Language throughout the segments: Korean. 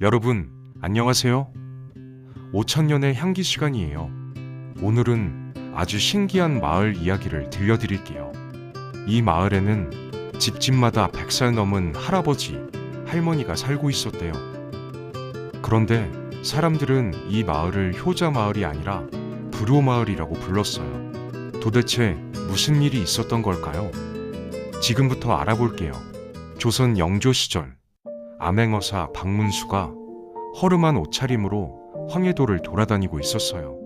여러분, 안녕하세요. 5천년의 향기 시간이에요. 오늘은 아주 신기한 마을 이야기를 들려드릴게요. 이 마을에는 집집마다 100살 넘은 할아버지, 할머니가 살고 있었대요. 그런데 사람들은 이 마을을 효자 마을이 아니라 불효 마을이라고 불렀어요. 도대체 무슨 일이 있었던 걸까요? 지금부터 알아볼게요. 조선 영조 시절 암행어사 박문수가 허름한 옷차림으로 황해도를 돌아다니고 있었어요.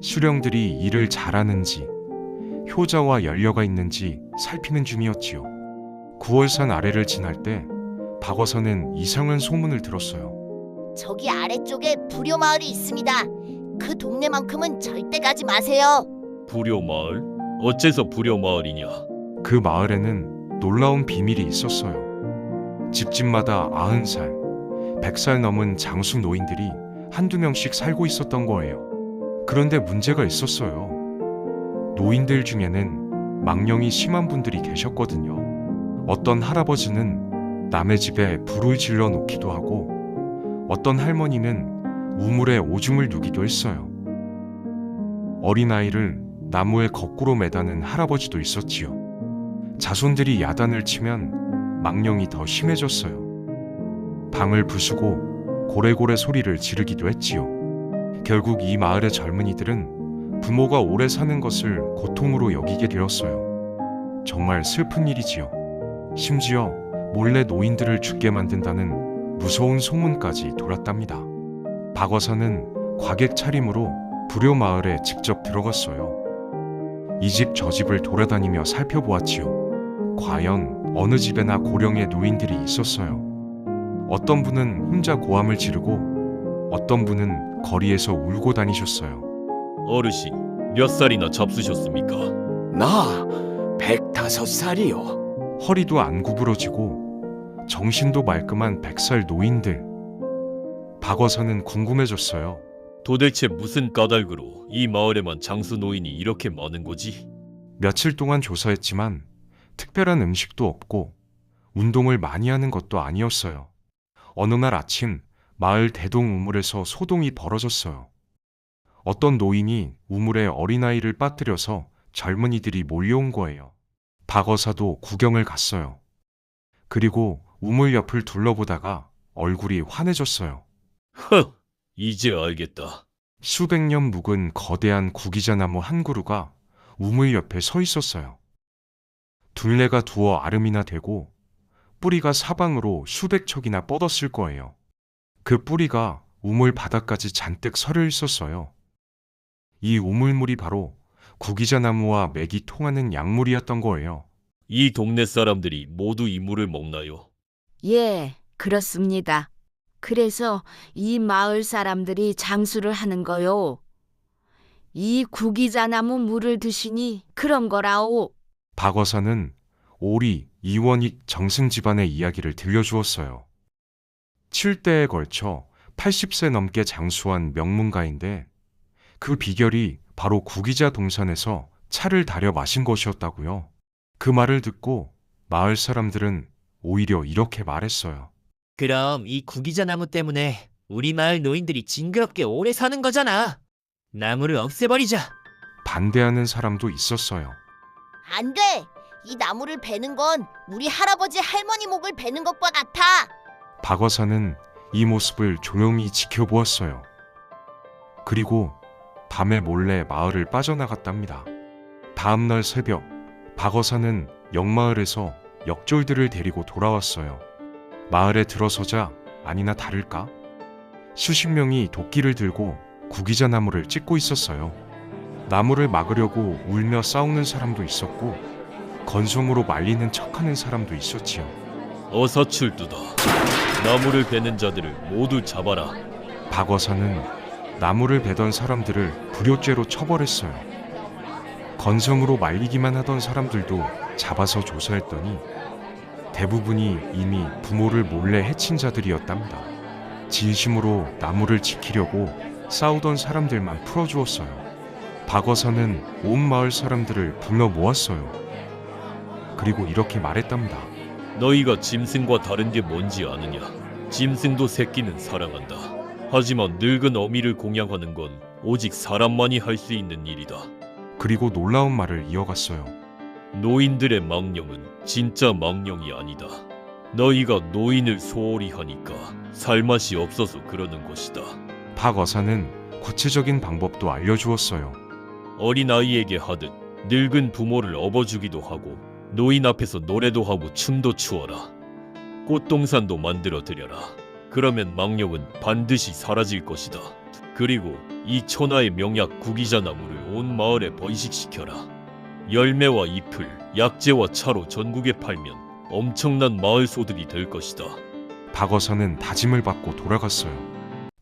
수령들이 일을 잘하는지 효자와 연려가 있는지 살피는 중이었지요. 9월산 아래를 지날 때 박어선은 이상한 소문을 들었어요. 저기 아래쪽에 불효 마을이 있습니다. 그 동네만큼은 절대 가지 마세요. 불효 마을? 어째서 불효 마을이냐? 그 마을에는 놀라운 비밀이 있었어요. 집집마다 90살, 100살 넘은 장수 노인들이 한두 명씩 살고 있었던 거예요. 그런데 문제가 있었어요. 노인들 중에는 망령이 심한 분들이 계셨거든요. 어떤 할아버지는 남의 집에 불을 질러 놓기도 하고 어떤 할머니는 우물에 오줌을 누기도 했어요. 어린아이를 나무에 거꾸로 매다는 할아버지도 있었지요. 자손들이 야단을 치면 망령이 더 심해졌어요. 방을 부수고 고래고래 소리를 지르기도 했지요. 결국 이 마을의 젊은이들은 부모가 오래 사는 것을 고통으로 여기게 되었어요. 정말 슬픈 일이지요. 심지어 몰래 노인들을 죽게 만든다는 무서운 소문까지 돌았답니다. 박어사는 과객 차림으로 불효 마을에 직접 들어갔어요. 이 집 저 집을 돌아다니며 살펴보았지요. 과연 어느 집에나 고령의 노인들이 있었어요. 어떤 분은 혼자 고함을 지르고 어떤 분은 거리에서 울고 다니셨어요. 어르신, 몇 살이나 잡수셨습니까? 나 105살이요. 허리도 안 구부러지고 정신도 말끔한 100살 노인들. 박어사는 궁금해졌어요. 도대체 무슨 까닭으로 이 마을에만 장수 노인이 이렇게 많은 거지? 며칠 동안 조사했지만 특별한 음식도 없고 운동을 많이 하는 것도 아니었어요. 어느 날 아침 마을 대동 우물에서 소동이 벌어졌어요. 어떤 노인이 우물에 어린아이를 빠뜨려서 젊은이들이 몰려온 거예요. 박어사도 구경을 갔어요. 그리고 우물 옆을 둘러보다가 얼굴이 환해졌어요. 허! 이제 알겠다. 수백 년 묵은 거대한 구기자나무 한 그루가 우물 옆에 서 있었어요. 둘레가 두어 아름이나 되고 뿌리가 사방으로 수백 척이나 뻗었을 거예요. 그 뿌리가 우물 바닥까지 잔뜩 서려 있었어요. 이 우물물이 바로 구기자나무와 맥이 통하는 약물이었던 거예요. 이 동네 사람들이 모두 이 물을 먹나요? 예, 그렇습니다. 그래서 이 마을 사람들이 장수를 하는 거요. 이 구기자나무 물을 드시니 그런 거라오. 박어사는 오리, 이원익, 정승 집안의 이야기를 들려주었어요. 7대에 걸쳐 80세 넘게 장수한 명문가인데 그 비결이 바로 구기자 동산에서 차를 다려 마신 것이었다고요. 그 말을 듣고 마을 사람들은 오히려 이렇게 말했어요. 그럼 이 구기자 나무 때문에 우리 마을 노인들이 징그럽게 오래 사는 거잖아. 나무를 없애버리자. 반대하는 사람도 있었어요. 안 돼. 이 나무를 베는 건 우리 할아버지 할머니 목을 베는 것과 같아. 박어사는 이 모습을 조용히 지켜보았어요. 그리고 밤에 몰래 마을을 빠져나갔답니다. 다음날 새벽, 박어사는 역마을에서 역졸들을 데리고 돌아왔어요. 마을에 들어서자 아니나 다를까? 수십 명이 도끼를 들고 구기자 나무를 찢고 있었어요. 나무를 막으려고 울며 싸우는 사람도 있었고 건성으로 말리는 척하는 사람도 있었지요. 어서 출두다. 나무를 베는 자들을 모두 잡아라. 박어사는 나무를 베던 사람들을 불효죄로 처벌했어요. 건성으로 말리기만 하던 사람들도 잡아서 조사했더니 대부분이 이미 부모를 몰래 해친 자들이었답니다. 진심으로 나무를 지키려고 싸우던 사람들만 풀어주었어요. 박어사는 온 마을 사람들을 불러 모았어요. 그리고 이렇게 말했답니다. 너희가 짐승과 다른 게 뭔지 아느냐? 짐승도 새끼는 사랑한다. 하지만 늙은 어미를 공양하는 건 오직 사람만이 할 수 있는 일이다. 그리고 놀라운 말을 이어갔어요. 노인들의 망령은 진짜 망령이 아니다. 너희가 노인을 소홀히 하니까 살맛이 없어서 그러는 것이다. 박 어사는 구체적인 방법도 알려주었어요. 어린아이에게 하듯 늙은 부모를 업어주기도 하고 노인 앞에서 노래도 하고 춤도 추어라. 꽃동산도 만들어 드려라. 그러면 망령은 반드시 사라질 것이다. 그리고 이 천하의 명약 구기자 나무를 온 마을에 번식시켜라. 열매와 잎을 약재와 차로 전국에 팔면 엄청난 마을 소득이 될 것이다. 박 어사는 다짐을 받고 돌아갔어요.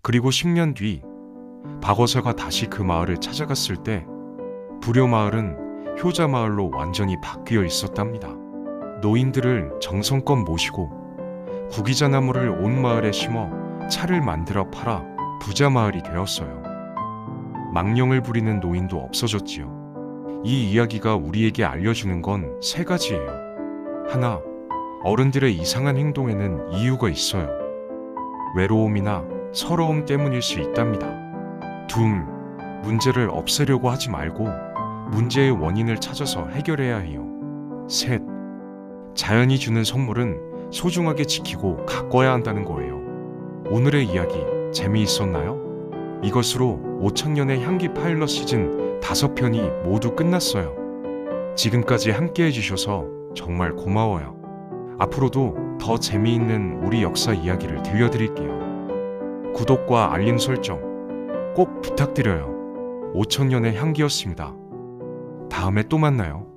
그리고 10년 뒤 박 어사가 다시 그 마을을 찾아갔을 때 부려 마을은 효자 마을로 완전히 바뀌어 있었답니다. 노인들을 정성껏 모시고 구기자 나무를 온 마을에 심어 차를 만들어 팔아 부자 마을이 되었어요. 망령을 부리는 노인도 없어졌지요. 이 이야기가 우리에게 알려주는 건 세 가지예요. 하나, 어른들의 이상한 행동에는 이유가 있어요. 외로움이나 서러움 때문일 수 있답니다. 둘, 문제를 없애려고 하지 말고 문제의 원인을 찾아서 해결해야 해요. 셋, 자연이 주는 선물은 소중하게 지키고 가꿔야 한다는 거예요. 오늘의 이야기 재미있었나요? 이것으로 5000년의 향기 파일럿 시즌 5편이 모두 끝났어요. 지금까지 함께 해주셔서 정말 고마워요. 앞으로도 더 재미있는 우리 역사 이야기를 들려드릴게요. 구독과 알림 설정 꼭 부탁드려요. 5000년의 향기였습니다. 다음에 또 만나요.